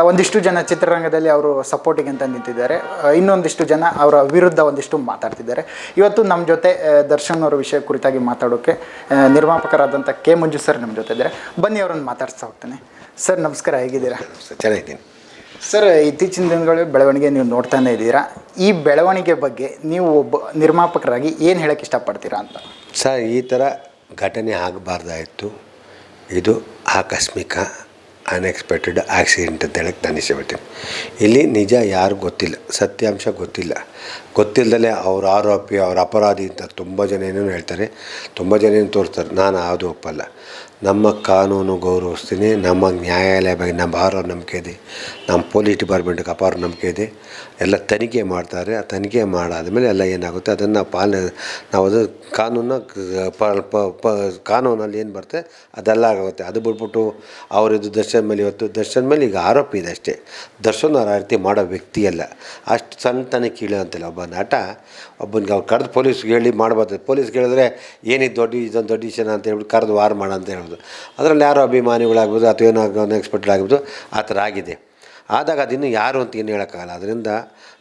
ಒಂದಿಷ್ಟು ಜನ ಚಿತ್ರರಂಗದಲ್ಲಿ ಅವರು ಸಪೋರ್ಟಿಗೆ ಅಂತ ನಿಂತಿದ್ದಾರೆ, ಇನ್ನೊಂದಿಷ್ಟು ಜನ ಅವರ ವಿರುದ್ಧ ಒಂದಿಷ್ಟು ಮಾತಾಡ್ತಿದ್ದಾರೆ. ಇವತ್ತು ನಮ್ಮ ಜೊತೆ ದರ್ಶನ್ ಅವರ ವಿಷಯ ಕುರಿತಾಗಿ ಮಾತಾಡೋಕ್ಕೆ ನಿರ್ಮಾಪಕರಾದಂಥ ಕೆ ಮಂಜು ಸರ್ ನಮ್ಮ ಜೊತೆ ಇದ್ದಾರೆ. ಬನ್ನಿ ಅವರನ್ನು ಮಾತಾಡ್ಸ್ತಾ ಹೋಗ್ತೇನೆ. ಸರ್ ನಮಸ್ಕಾರ, ಹೇಗಿದ್ದೀರಾ? ಚೆನ್ನಾಗಿದ್ದೀನಿ ಸರ್. ಇತ್ತೀಚಿನ ದಿನಗಳ ಬೆಳವಣಿಗೆ ನೀವು ನೋಡ್ತಾನೆ ಇದ್ದೀರಾ. ಈ ಬೆಳವಣಿಗೆ ಬಗ್ಗೆ ನೀವು ಒಬ್ಬ ನಿರ್ಮಾಪಕರಾಗಿ ಏನು ಹೇಳೋಕ್ಕೆ ಇಷ್ಟಪಡ್ತೀರಾ ಅಂತ? ಸರ್, ಈ ಥರ ಘಟನೆ ಆಗಬಾರ್ದಾಯಿತು. ಇದು ಆಕಸ್ಮಿಕ, ಅನ್ಎಕ್ಸ್ಪೆಕ್ಟೆಡ್ ಆಕ್ಸಿಡೆಂಟ್ ಅಂತ ಹೇಳಕ್ಕೆ ನಾನು ಇಷ್ಟಪಡ್ತೀನಿ. ಇಲ್ಲಿ ನಿಜ ಯಾರು ಗೊತ್ತಿಲ್ಲ, ಸತ್ಯಾಂಶ ಗೊತ್ತಿಲ್ಲ. ಗೊತ್ತಿಲ್ಲದಲೇ ಅವ್ರ ಆರೋಪಿ, ಅವ್ರ ಅಪರಾಧಿ ಅಂತ ತುಂಬ ಜನ ಏನೇನು ಹೇಳ್ತಾರೆ, ತುಂಬ ಜನ ಏನು ತೋರಿಸ್ತಾರೆ. ನಾನು ಅದು ಒಪ್ಪಲ್ಲ. ನಮ್ಮ ಕಾನೂನು ಗೌರವಿಸ್ತೀನಿ, ನಮ್ಮ ನ್ಯಾಯಾಲಯ ಬಗ್ಗೆ ನಮ್ಮ ಅಪಾರ ನಂಬಿಕೆ ಇದೆ, ನಮ್ಮ ಪೊಲೀಸ್ ಡಿಪಾರ್ಟ್ಮೆಂಟ್ಗೆ ಅಪಾರ ನಂಬಿಕೆ ಇದೆ. ಎಲ್ಲ ತನಿಖೆ ಮಾಡ್ತಾರೆ. ಆ ತನಿಖೆ ಮಾಡಾದಮೇಲೆ ಎಲ್ಲ ಏನಾಗುತ್ತೆ ಅದನ್ನು ನಾವು ಅದು ಕಾನೂನಲ್ಲಿ ಏನು ಬರುತ್ತೆ ಅದೆಲ್ಲ ಆಗುತ್ತೆ. ಅದು ಬಿಟ್ಬಿಟ್ಟು ಅವರಿದ್ದು ದರ್ಶನ್ ಮೇಲೆ, ಇವತ್ತು ದರ್ಶನ್ ಮೇಲೆ ಈಗ ಆರೋಪ ಇದೆ ಅಷ್ಟೇ. ದರ್ಶನ್ ಆ ರೀತಿ ಮಾಡೋ ವ್ಯಕ್ತಿಯಲ್ಲ. ಅಷ್ಟು ಸಣ್ಣತನ ಕೀಳು ಅಂತಿಲ್ಲ. ಒಬ್ಬ ನಟ ಒಬ್ಬನಿಗೆ ಅವ್ರು ಕರೆದು ಪೊಲೀಸ್ಗೆ ಹೇಳಿ ಮಾಡ್ಬಾರ್ದು. ಪೊಲೀಸ್ಗೆ ಹೇಳಿದ್ರೆ ಏನಿದು ಇದೊಂದು ದೊಡ್ಡ ವಿಷಯ ಅಂತ ಹೇಳ್ಬಿಟ್ಟು ಕರೆದು ವಾರ ಮಾಡ ಅಂತ ಹೇಳ್ಬೋದು. ಅದರಲ್ಲಿ ಯಾರೋ ಅಭಿಮಾನಿಗಳಾಗ್ಬೋದು ಅಥವಾ ಏನೋ ಅನ್ಎಕ್ಸ್ಪೆಕ್ಟೆಡ್ ಆಗ್ಬೋದು, ಆ ಥರ ಆಗಿದೆ. ಆದಾಗ ಅದಿನ್ನು ಯಾರು ಅಂತ ಏನು ಹೇಳೋಕ್ಕಾಗಲ್ಲ. ಅದರಿಂದ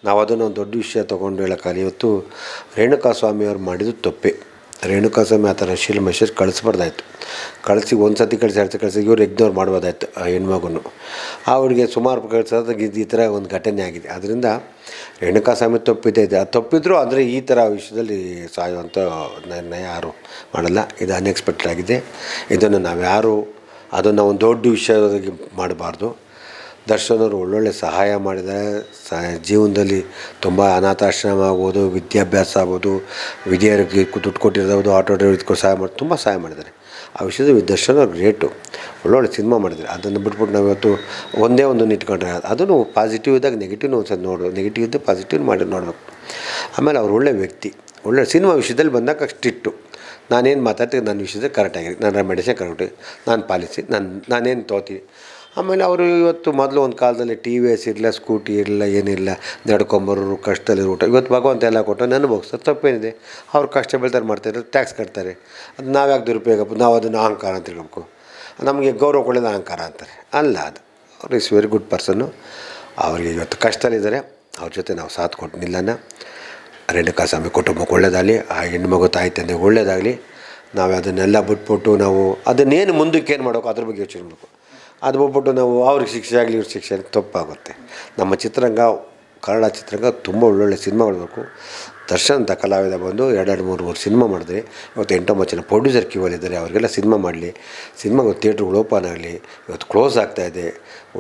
ನಾವು ಅದನ್ನು ಒಂದು ದೊಡ್ಡ ವಿಷಯ ತೊಗೊಂಡು ಹೇಳೋಕ್ಕಾಗಲ್ಲ. ಇವತ್ತು ರೇಣುಕಾಸ್ವಾಮಿಯವ್ರು ಮಾಡಿದ್ದು ತಪ್ಪೆ. ರೇಣುಕಾಸ್ವಾಮಿ ಆ ಥರ ಶೀಲ್ ಮೆಸೇಜ್ ಕಳಿಸ್ಬಾರ್ದಾಯ್ತು. ಕಳಿಸಿ ಒಂದು ಸತಿ ಕಳಿಸಿ ಎರಡು ಸತಿ ಕಳಿಸಿ ಇವ್ರು ಇಗ್ನೋರ್ ಮಾಡ್ಬೋದಾಯ್ತು. ಆ ಹೆಣ್ಮಗುನು ಅವರಿಗೆ ಸುಮಾರು ಕಳಿಸೋದಾಗ ಈ ಥರ ಒಂದು ಘಟನೆ ಆಗಿದೆ. ಅದರಿಂದ ರೇಣುಕಾಸ್ವಾಮಿ ತಪ್ಪಿದೆ. ಅದು ತಪ್ಪಿದ್ರು ಅಂದರೆ ಈ ಥರ ವಿಷಯದಲ್ಲಿ ಸಾಯುವಂಥ ನಿರ್ಣಯ ಯಾರು ಮಾಡಲ್ಲ. ಇದು ಅನ್ಎಕ್ಸ್ಪೆಕ್ಟೆಡ್ ಆಗಿದೆ. ಇದನ್ನು ನಾವು ಯಾರು ಅದನ್ನು ಒಂದು ದೊಡ್ಡ ವಿಷಯವಾಗಿ ಮಾಡಬಾರ್ದು. ದರ್ಶನ್ ಅವರು ಒಳ್ಳೊಳ್ಳೆ ಸಹಾಯ ಮಾಡಿದ್ದಾರೆ. ಜೀವನದಲ್ಲಿ ತುಂಬ ಅನಾಥಾಶ್ರಮ ಆಗ್ಬೋದು, ವಿದ್ಯಾಭ್ಯಾಸ ಆಗ್ಬೋದು, ವಿದ್ಯಾರ್ಥಿಗೆ ದುಡ್ಡು ಕೊಟ್ಟಿರ್ಬೋದು, ಆಟೋ ಡ್ರೈವರ್ ಇದಕ್ಕೂ ಸಹಾಯ ಮಾಡಿ ತುಂಬ ಸಹಾಯ ಮಾಡಿದ್ದಾರೆ. ಆ ವಿಷಯದಲ್ಲಿ ದರ್ಶನ್ ಅವ್ರು ಗ್ರೇಟು. ಒಳ್ಳೊಳ್ಳೆ ಸಿನಿಮಾ ಮಾಡಿದ್ದಾರೆ. ಅದನ್ನು ಬಿಟ್ಬಿಟ್ಟು ನಾವು ಇವತ್ತು ಒಂದೇ ಒಂದು ಇಟ್ಕೊಂಡ್ರೆ ಅದನ್ನು ಪಾಸಿಟಿವ್ ಇದ್ದಾಗ ನೆಗೆಟಿವ್ನು ಒಂದು ಸಲ ನೆಗೆಟಿವ್ ಇದ್ದಾಗ ಪಾಸಿಟಿವ್ ಮಾಡಿ ನೋಡಬೇಕು. ಆಮೇಲೆ ಅವ್ರು ಒಳ್ಳೆ ವ್ಯಕ್ತಿ. ಒಳ್ಳೆ ಸಿನಿಮಾ ವಿಷಯದಲ್ಲಿ ಬಂದಾಗ ಸ್ಟ್ರಿಕ್ಟು. ನಾನೇನು ಮಾತಾಡ್ತೀನಿ ನನ್ನ ವಿಷಯದಲ್ಲಿ ಕರೆಕ್ಟಾಗಿರಿ, ನನ್ನ ರೆಮಿಡೇಷನ್ ಕರೆಕ್ಟ್ ನಾನು ಪಾಲಿಸಿ ನಾನೇನು ತೊಗೋತೀನಿ. ಆಮೇಲೆ ಅವರು ಇವತ್ತು ಮೊದಲು ಒಂದು ಕಾಲದಲ್ಲಿ TVS ಇರಲಿಲ್ಲ, ಸ್ಕೂಟಿ ಇರಲಿಲ್ಲ, ಏನಿಲ್ಲ, ನಡ್ಕೊಂಬರೋರು ಕಷ್ಟದಲ್ಲಿ ಊಟ. ಇವತ್ತು ಭಗವಂತ ಎಲ್ಲ ಕೊಟ್ಟು ಅನುಭವಿಸ್ತಾರೆ. ತಪ್ಪೇನಿದೆ? ಅವ್ರು ಕಷ್ಟ ಬೀಳ್ತಾರೆ, ಮಾಡ್ತಾರೆ, ಟ್ಯಾಕ್ಸ್ ಕಟ್ತಾರೆ. ಅದು ನಾವ್ಯಾಕೆ ದುರುಪಯೋಗ? ನಾವು ಅದನ್ನು ಅಹಂಕಾರ ಅಂತ ಹೇಳ್ಬೇಕು. ನಮಗೆ ಗೌರವ ಕೊಡೋದು ಅಹಂಕಾರ ಅಂತಾರೆ. ಅಲ್ಲ, ಅದು ಅವ್ರು ಇಸ್ ವೆರಿ ಗುಡ್ ಪರ್ಸನ್ನು. ಅವರಿಗೆ ಇವತ್ತು ಕಷ್ಟದಲ್ಲಿದ್ದಾರೆ. ಅವ್ರ ಜೊತೆ ನಾವು ಸಾಥ್ ಕೊಟ್ಟು ನಿಲ್ಲೋಣ. ರೇಣುಕಾಸ್ವಾಮಿ ಕುಟುಂಬಕ್ಕೆ ಒಳ್ಳೆಯದಾಗಲಿ, ಆ ಹೆಣ್ಮಗು ತಾಯಿ ತಂದೆಗೆ ಒಳ್ಳೆಯದಾಗಲಿ. ನಾವು ಅದನ್ನೆಲ್ಲ ಬಿಟ್ಬಿಟ್ಟು ನಾವು ಅದನ್ನೇನು ಮುಂದಕ್ಕೆ ಏನು ಮಾಡಬೇಕು ಅದ್ರ ಬಗ್ಗೆ ಯೋಚನೆ ಮಾಡಬೇಕು. ಅದು ಬಿಟ್ಬಿಟ್ಟು ನಾವು ಅವ್ರಿಗೆ ಶಿಕ್ಷೆ ಆಗಲಿ ಇವ್ರ ಶಿಕ್ಷೆ ಆಗಲಿ ತಪ್ಪಾಗುತ್ತೆ. ನಮ್ಮ ಚಿತ್ರರಂಗ, ಕನ್ನಡ ಚಿತ್ರರಂಗ ತುಂಬ ಒಳ್ಳೊಳ್ಳೆ ಸಿನಿಮಾ ಮಾಡಬೇಕು. ದರ್ಶನ್ ಅಂತ ಕಲಾವಿದ ಬಂದು 2-3 ಸಿನಿಮಾ ಮಾಡಿದ್ರೆ ಇವತ್ತು 8-9 ಜನ ಪ್ರೊಡ್ಯೂಸರ್ ಕ್ಯೂವಲ್ಲಿದ್ದಾರೆ. ಅವರಿಗೆಲ್ಲ ಸಿನಿಮಾ ಮಾಡಲಿ, ಸಿನಿಮಾಗಳು ಥಿಯೇಟ್ರುಗಳು ಓಪನ್ ಆಗಲಿ. ಇವತ್ತು ಕ್ಲೋಸ್ ಆಗ್ತಾಯಿದೆ.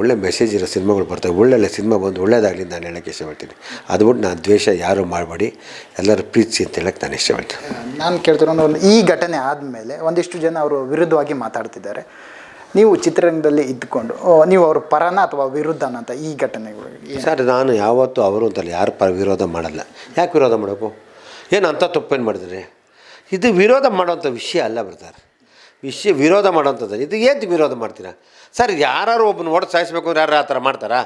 ಒಳ್ಳೆ ಮೆಸೇಜ್ ಇರೋ ಸಿನಿಮಾಗಳು ಬರ್ತವೆ. ಒಳ್ಳೊಳ್ಳೆ ಸಿನಿಮಾ ಬಂದು ಒಳ್ಳೆಯದಾಗಲಿ ನಾನು ಹೇಳೋಕ್ಕೆ ಇಷ್ಟಪಡ್ತೀನಿ. ಅದು ಬಿಟ್ಟು ನಾನು ದ್ವೇಷ ಯಾರೂ ಮಾಡಬೇಡಿ, ಎಲ್ಲರೂ ಪ್ರೀತಿಸಿ ಅಂತ ಹೇಳೋಕ್ಕೆ ನಾನು ಇಷ್ಟಪಡ್ತೀನಿ. ನಾನು ಕೇಳ್ತಿರೋ ಈ ಘಟನೆ ಆದಮೇಲೆ ಒಂದಿಷ್ಟು ಜನ ಅವರು ವಿರುದ್ಧವಾಗಿ ಮಾತಾಡ್ತಿದ್ದಾರೆ. ನೀವು ಚಿತ್ರರಂಗದಲ್ಲಿ ಇದ್ದುಕೊಂಡು ನೀವು ಅವ್ರ ಪರನ ಅಥವಾ ವಿರುದ್ಧನ ಅಂತ ಈ ಘಟನೆಗಳು? ಸರ್, ನಾನು ಯಾವತ್ತೂ ಅವರು ಅಂತಲ್ಲ ಯಾರು ವಿರೋಧ ಮಾಡಲ್ಲ. ಯಾಕೆ ವಿರೋಧ ಮಾಡಬೇಕು? ಏನು ಅಂಥ ತಪ್ಪೇನು ಮಾಡಿದ್ರೆ? ಇದು ವಿರೋಧ ಮಾಡೋವಂಥ ವಿಷಯ ಅಲ್ಲ ಬರ್ತಾರೆ. ವಿರೋಧ ಮಾಡೋವಂಥದ್ದು ಇದು ಏನು ವಿರೋಧ ಮಾಡ್ತೀರಾ? ಸರ್, ಯಾರು ಒಬ್ಬನ ಓಡಿ ಸಾಯಿಸ್ಬೇಕು ಅಂದ್ರೆ ಯಾರು ಆ ಥರ ಮಾಡ್ತಾರಾ?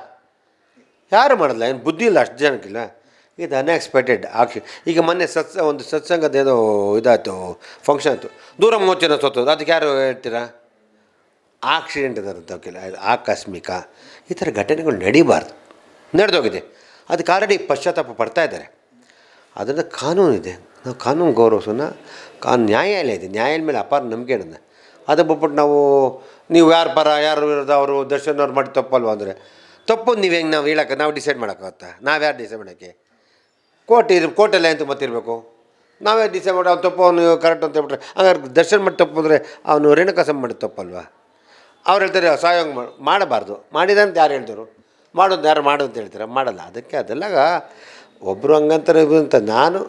ಯಾರು ಮಾಡಲ್ಲ. ಏನು ಬುದ್ಧಿ ಇಲ್ಲ ಅಷ್ಟು ಜನಕ್ಕಿಲ್ಲ. ಇದು ಅನ್ಎಕ್ಸ್ಪೆಕ್ಟೆಡ್ ಆಕ್ಷನ್. ಈಗ ಮೊನ್ನೆ ಒಂದು ಸತ್ಸಂಗದ ಏನೋ ಇದಾಯಿತು, ಫಂಕ್ಷನ್ ಆಯಿತು, ದೂರ 30 ಜನ ಸೋತೋದು. ಅದಕ್ಕೆ ಯಾರು ಹೇಳ್ತೀರಾ? ಆಕ್ಸಿಡೆಂಟ್ ಇದಾರಂತವಕ್ಕೆಲ್ಲ ಆಕಸ್ಮಿಕ ಈ ಥರ ಘಟನೆಗಳು ನಡೀಬಾರ್ದು. ನಡೆದೋಗಿದೆ. ಅದಕ್ಕೆ ಆಲ್ರೆಡಿ ಪಶ್ಚಾತ್ತಾಪ ಪಡ್ತಾ ಇದ್ದಾರೆ. ಅದನ್ನು ಕಾನೂನಿದೆ, ನಾವು ಕಾನೂನು ಗೌರವಿಸೋಣ. ನ್ಯಾಯಾಲಯ ಇದೆ, ನ್ಯಾಯಾಲಯ ಮೇಲೆ ಅಪಾರ ನಂಬಿಕೆ ಇಡೋಣ. ಅದು ಬಿಟ್ಬಿಟ್ಟು ನೀವು ಯಾರು ಪರ ಯಾರು ವಿರೋಧ, ಅವರು ದರ್ಶನ್ ಅವ್ರು ಮಾಡಿ ತಪ್ಪಲ್ವ ಅಂದರೆ ತಪ್ಪು ನೀವು ಹೆಂಗೆ ನಾವು ಹೇಳೋಕ್ಕೆ ನಾವು ಡಿಸೈಡ್ ಮಾಡೋಕ್ಕಾಗತ್ತಾ? ನಾವು ಯಾರು ಡಿಸೈಡ್ ಮಾಡೋಕ್ಕೆ? ಕೋರ್ಟೆಲ್ಲ ಎಂತ ಮತ್ತಿರಬೇಕು? ನಾವೇ ಡಿಸೈಡ್ ಮಾಡಿ ಅವ್ನು ತಪ್ಪು ಅವನು ಕರೆಕ್ಟ್ ಅಂತ ಹೇಳ್ಬಿಟ್ರೆ ಹಂಗಾರೆ ದರ್ಶನ್ ಮಾಡಿ ತಪ್ಪು ಅಂದರೆ ಅವನು ರೇಣುಕಾಸ್ವಾಮಿ ಮಾಡಿ ತಪ್ಪಲ್ವಾ? ಅವ್ರು ಹೇಳ್ತಾರೆ ಸಾಯೋಂಗೆ ಮಾಡಬಾರ್ದು. ಮಾಡಿದಂತ ಯಾರು ಹೇಳ್ತಾರೆ? ಮಾಡೋದು ಯಾರು ಮಾಡೋದು ಅಂತ ಹೇಳ್ತಾರೆ? ಮಾಡಲ್ಲ. ಅದಕ್ಕೆ ಅದೆಲ್ಲ ಒಬ್ಬರು ಹಂಗಂತಾರೆ ಅಂತ ನಾನು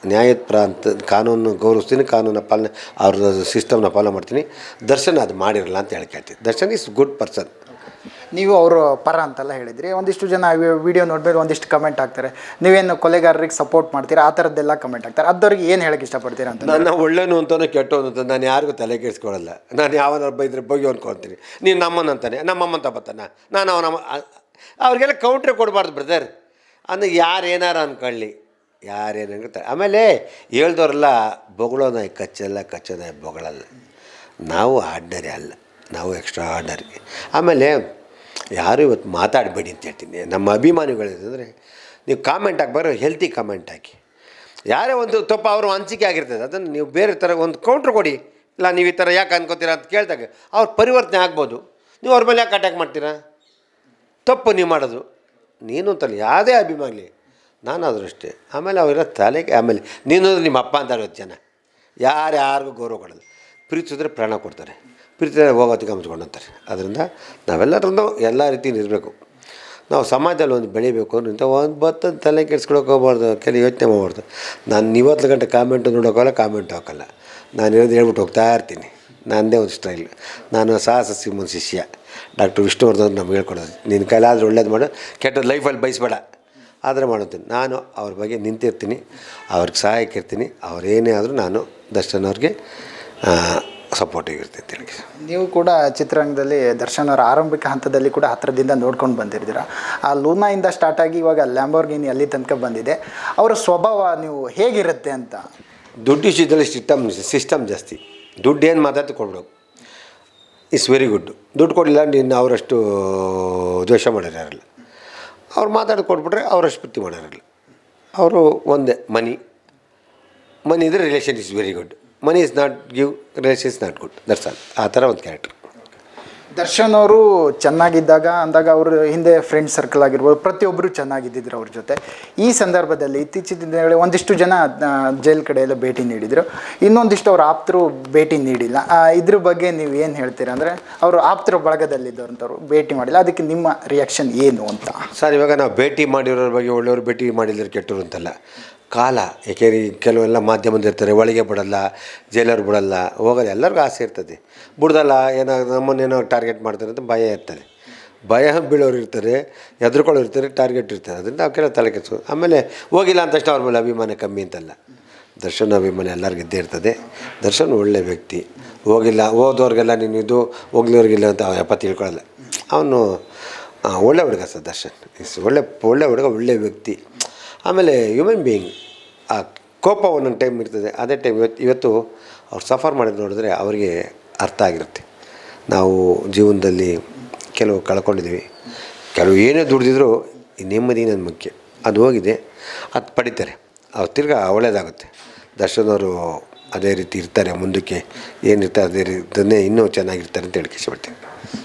ನ್ಯಾಯದ ಅಂತ ಕಾನೂನು ಗೌರವಿಸ್ತೀನಿ, ಕಾನೂನ ಪಾಲನೆ ಅವ್ರ ಸಿಸ್ಟಮ್ನ ಫಾಲೋ ಮಾಡ್ತೀನಿ. ದರ್ಶನ್ ಅದು ಮಾಡಿರಲ್ಲ ಅಂತ ಹೇಳ್ತೀನಿ. Darshan is good person. ನೀವು ಅವರು ಪರ ಅಂತೆಲ್ಲ ಹೇಳಿದ್ರಿ. ಒಂದಿಷ್ಟು ಜನ ವಿಡಿಯೋ ನೋಡ್ಬೇಕು ಒಂದಿಷ್ಟು ಕಮೆಂಟ್ ಆಗ್ತಾರೆ, ನೀವೇನು ಕೊಲೆಗಾರರಿಗೆ ಸಪೋರ್ಟ್ ಮಾಡ್ತೀರಾ ಆ ಥರದ್ದೆಲ್ಲ ಕಮೆಂಟ್ ಆಗ್ತಾರೆ. ಅದವ್ರಿಗೆ ಏನು ಹೇಳೋಕ್ಕೆ ಇಷ್ಟಪಡ್ತೀರಾ ಅಂತ? ನಾನು ಒಳ್ಳೆಯನು ಅಂತಲೂ ಕೆಟ್ಟವನು ಅಂತ ನಾನು ಯಾರಿಗೂ ತಲೆ ಕೆಡಿಸ್ಕೊಳ್ಳಲ್ಲ. ನಾನು ಯಾವನಾರು ಬೈದ್ರೆ ಬಗ್ಗೆ ಅನ್ಕೊಳ್ತೀನಿ. ನೀನು ನಮ್ಮನಂತಾನೆ, ನಮ್ಮಮ್ಮಂತ ಬತ್ತಾನ, ನಾನು ಅವನ ಅವ್ರಿಗೆಲ್ಲ ಕೌಂಟ್ರೆ ಕೊಡಬಾರ್ದು ಬ್ರದರ್. ಅಂದರೆ ಯಾರು ಏನಾರು ಅಂದ್ಕೊಳ್ಳಿ, ಯಾರೇನಂತಾರೆ. ಆಮೇಲೆ ಹೇಳ್ದವ್ರೆಲ್ಲ ಬೊಗಳೋನ ಕಚ್ಚೋದ ಬೊಗಳಲ್ಲ. ನಾವು ಆರ್ಡಿನರಿ ಅಲ್ಲ, ನಾವು ಎಕ್ಸ್ಟ್ರಾ ಆರ್ಡಿನರಿ. ಆಮೇಲೆ ಯಾರು ಇವತ್ತು ಮಾತಾಡಬೇಡಿ ಅಂತ ಹೇಳ್ತೀನಿ. ನಮ್ಮ ಅಭಿಮಾನಿಗಳಿದ್ರೆ ನೀವು ಕಾಮೆಂಟ್ ಹಾಕ್ಬಾರೋ ಹೆಲ್ತಿ ಕಾಮೆಂಟ್ ಹಾಕಿ. ಯಾರೇ ಒಂದು ತಪ್ಪು ಅವರು ಅನಿಸಿಕೆ ಆಗಿರ್ತದೆ, ಅದನ್ನು ನೀವು ಬೇರೆ ಥರ ಒಂದು ಕೌಂಟ್ರ್ ಕೊಡಿ. ಇಲ್ಲ ನೀವು ಈ ಥರ ಯಾಕೆ ಅನ್ಕೋತೀರಾ ಅಂತ ಕೇಳಿದಾಗ ಅವ್ರು ಪರಿವರ್ತನೆ ಆಗ್ಬೋದು. ನೀವು ಅವ್ರ ಮೇಲೆ ಯಾಕೆ ಅಟ್ಯಾಕ್ ಮಾಡ್ತೀರಾ? ತಪ್ಪು ನೀವು ಮಾಡೋದು. ನೀನು ಅಂತಲ್ಲ, ಯಾವುದೇ ಅಭಿಮಾನಿ, ನಾನಾದರೂ ಅಷ್ಟೇ. ಆಮೇಲೆ ಅವರ ತಲೆಗೆ, ಆಮೇಲೆ ನೀನು ನಿಮ್ಮ ಅಪ್ಪ ಅಂತಾರೆ ಜನ. ಯಾರಿಗೂ ಗೌರವ ಕೊಡೋದು. ಪ್ರೀತಿಸಿದ್ರೆ ಪ್ರಾಣ ಕೊಡ್ತಾರೆ, ಪ್ರೀತಿಸಿದ್ರೆ ಹೋಗೋತ್ತಿಗೆ ಹಂಚ್ಕೊಂಡು. ಅದರಿಂದ ನಾವೆಲ್ಲರನ್ನು ಎಲ್ಲ ರೀತಿಯಲ್ಲಿ ಇರಬೇಕು. ನಾವು ಸಮಾಜದಲ್ಲಿ ಒಂದು ಬೆಳಿಬೇಕು ಅಂದ್ರೆ ಇಂಥ ಒಂದು ಬತ್ತದ ತಲೆ ಕೆಡ್ಸ್ಕೊಳಕ್ಕೆ ಹೋಗ್ಬಾರ್ದು, ಕೆಲವು ಯೋಚನೆ ಮಾಡ್ಬಾರ್ದು. ನಾನು 20 ಗಂಟೆ ಕಾಮೆಂಟು ನೋಡೋಕ್ಕಲ್ಲ, ಕಾಮೆಂಟ್ ಹಾಕೋಲ್ಲ. ನಾನು ಇರೋದು ಹೇಳ್ಬಿಟ್ಟು ಹೋಗ್ತಾ ಇರ್ತೀನಿ. ನನ್ನದೇ ಒಂದು ಸ್ಟೈಲ್. ನಾನು ಸಾಹಸ ಸಿಂಹನ ಶಿಷ್ಯ ಡಾಕ್ಟರ್ ವಿಷ್ಣುವರ್ಧನ್ ನಮ್ಗೆ ಹೇಳ್ಕೊಡೋದು, ನಿನ್ನ ಕೈಲಾದರೂ ಒಳ್ಳೇದು ಮಾಡು, ಕೆಟ್ಟದ್ದು ಲೈಫಲ್ಲಿ ಬಯಸಬೇಡ, ಆದರೆ ಮಾಡುತ್ತೀನಿ. ನಾನು ಅವ್ರ ಬಗ್ಗೆ ನಿಂತಿರ್ತೀನಿ, ಅವ್ರಿಗೆ ಸಹಾಯಕ್ಕೆ ಇರ್ತೀನಿ. ಅವರೇನೇ ಆದರೂ ನಾನು ದರ್ಶನ್ ಅವ್ರಿಗೆ ಸಪೋರ್ಟಿವ್ ಇರ್ತೀನಿ ಅಂತ ಹೇಳಿ. ನೀವು ಕೂಡ ಚಿತ್ರರಂಗದಲ್ಲಿ ದರ್ಶನ್ ಅವರ ಆರಂಭಿಕ ಹಂತದಲ್ಲಿ ಕೂಡ ಹತ್ತಿರದಿಂದ ನೋಡ್ಕೊಂಡು ಬಂದಿರ್ತೀರ. ಆ ಲೂನಾಯಿಂದ ಸ್ಟಾರ್ಟ್ ಆಗಿ ಇವಾಗ ಲ್ಯಾಂಬೋರ್ಗಿನಿ ಅಲ್ಲಿ ತನಕ ಬಂದಿದೆ. ಅವರ ಸ್ವಭಾವ ನೀವು ಹೇಗಿರುತ್ತೆ ಅಂತ? ದುಡ್ಡು ವಿಷಯದಲ್ಲಿ ಸಿಸ್ಟಮ್ ಜಾಸ್ತಿ. ದುಡ್ಡು ಏನು ಮಾತಾಡ್ತು ಕೊಡ್ಬೇಕು, ಇಟ್ಸ್ ವೆರಿ ಗುಡ್. ದುಡ್ಡು ಕೊಡಲಿಲ್ಲ ನೀನು ಅವರಷ್ಟು ದ್ವೇಷ ಮಾಡಿರೋರಲ್ಲ. ಅವ್ರು ಮಾತಾಡಿ ಕೊಟ್ಬಿಟ್ರೆ ಅವರಷ್ಟು ಪ್ರೀತಿ ಮಾಡೋರಲ್ಲ. ಅವರು ಒಂದೇ ಮನಿ ಇದ್ದರೆ relation is very good. Money is not give, relation is not good. That's all. ಆ ಥರ ಒಂದು ಕ್ಯಾರೆಕ್ಟರ್. ದರ್ಶನ್ ಅವರು ಚೆನ್ನಾಗಿದ್ದಾಗ ಅಂದಾಗ ಅವರು ಹಿಂದೆ ಫ್ರೆಂಡ್ ಸರ್ಕಲ್ ಆಗಿರ್ಬೋದು, ಪ್ರತಿಯೊಬ್ಬರು ಚೆನ್ನಾಗಿದ್ದಿದ್ರು ಅವ್ರ ಜೊತೆ. ಈ ಸಂದರ್ಭದಲ್ಲಿ ಇತ್ತೀಚಿನ ದಿನಗಳಲ್ಲಿ ಒಂದಿಷ್ಟು ಜನ ಜೈಲ್ ಕಡೆ ಎಲ್ಲ ಭೇಟಿ ನೀಡಿದರು, ಇನ್ನೊಂದಿಷ್ಟು ಅವ್ರ ಆಪ್ತರು ಭೇಟಿ ನೀಡಿಲ್ಲ. ಇದ್ರ ಬಗ್ಗೆ ನೀವು ಏನು ಹೇಳ್ತೀರಾ? ಅಂದರೆ ಅವರು ಆಪ್ತರ ಬಳಗದಲ್ಲಿದ್ದವ್ರಂಥವ್ರು ಭೇಟಿ ಮಾಡಿಲ್ಲ, ಅದಕ್ಕೆ ನಿಮ್ಮ ರಿಯಾಕ್ಷನ್ ಏನು ಅಂತ? ಸರ್, ಇವಾಗ ನಾವು ಭೇಟಿ ಮಾಡಿರೋರ ಬಗ್ಗೆ ಒಳ್ಳೆಯವರು, ಭೇಟಿ ಮಾಡಿಲ್ಲರು ಕೆಟ್ಟರು ಅಂತಲ್ಲ. ಕಾಲ, ಏಕೆಂದರೆ ಕೆಲವೆಲ್ಲ ಮಾಧ್ಯಮದ ಇರ್ತಾರೆ, ಒಳಗೆ ಬಿಡಲ್ಲ, ಜೈಲರು ಬಿಡಲ್ಲ, ಹೋಗೋದು ಎಲ್ಲರಿಗೂ ಆಸೆ ಇರ್ತದೆ. ಬಿಡ್ದಲ್ಲ, ಏನಾದ್ರು ನಮ್ಮನ್ನೇನೋ ಟಾರ್ಗೆಟ್ ಮಾಡ್ತಾರೆ ಅಂತ ಭಯ ಇರ್ತದೆ. ಭಯ ಬೀಳೋರು ಇರ್ತಾರೆ, ಹೆದರ್ಕೊಳ್ಳೋರು ಇರ್ತಾರೆ, ಟಾರ್ಗೆಟ್ ಇರ್ತಾರೆ. ಅದರಿಂದ ಅವಕ್ಕೆಲ್ಲ ತಲೆ ಕೆಡಿಸ್ಕೊ. ಆಮೇಲೆ ಹೋಗಿಲ್ಲ ಅಂತ ತಕ್ಷಣ ಅವ್ರ ಮೇಲೆ ಅಭಿಮಾನ ಕಮ್ಮಿ ಅಂತಲ್ಲ. ದರ್ಶನ್ ಅಭಿಮಾನ ಎಲ್ಲರಿಗೂ ಇದ್ದೇ ಇರ್ತದೆ. ದರ್ಶನ್ ಒಳ್ಳೆ ವ್ಯಕ್ತಿ. ಹೋದವ್ರಿಗೆಲ್ಲ ನೀನು ಇದು, ಹೋಗ್ಲಿವ್ರಿಗಿಲ್ಲ ಅಂತ ಯಪ್ಪ ತಿಳ್ಕೊಳ್ಳಲ್ಲ. ಅವನು ಒಳ್ಳೆ ಹುಡುಗ ಸರ್ ದರ್ಶನ್. ಒಳ್ಳೆ ಹುಡುಗ, ಒಳ್ಳೆ ವ್ಯಕ್ತಿ. ಆಮೇಲೆ ಹ್ಯೂಮನ್ ಬೀಯಿಂಗ್. ಆ ಕೋಪ ಒಂದೊಂದು ಟೈಮ್ ಇರ್ತದೆ, ಅದೇ ಟೈಮ್ ಇವತ್ತು ಅವ್ರು ಸಫರ್ ಮಾಡಿದ್ದು ನೋಡಿದ್ರೆ ಅವರಿಗೆ ಅರ್ಥ ಆಗಿರುತ್ತೆ. ನಾವು ಜೀವನದಲ್ಲಿ ಕೆಲವು ಕಳ್ಕೊಂಡಿದ್ದೀವಿ, ಕೆಲವು ಏನೇ ದುಡ್ದಿದ್ರು ಈ ನೆಮ್ಮದಿ ನನ್ನ ಮುಖ್ಯ. ಅದು ಹೋಗಿದೆ, ಅದು ಪಡಿತಾರೆ. ಅವ್ರು ತಿರ್ಗಾ ಒಳ್ಳೆಯದಾಗುತ್ತೆ. ದರ್ಶನ್ ಅವರು ಅದೇ ರೀತಿ ಇರ್ತಾರೆ, ಮುಂದಕ್ಕೆ ಏನಿರ್ತಾರೆ ಅದೇ ರೀತಿಯೇ ಇನ್ನೂ ಚೆನ್ನಾಗಿರ್ತಾರೆ ಅಂತ ಹೇಳಿ ಇಷ್ಟಪಡ್ತೀನಿ.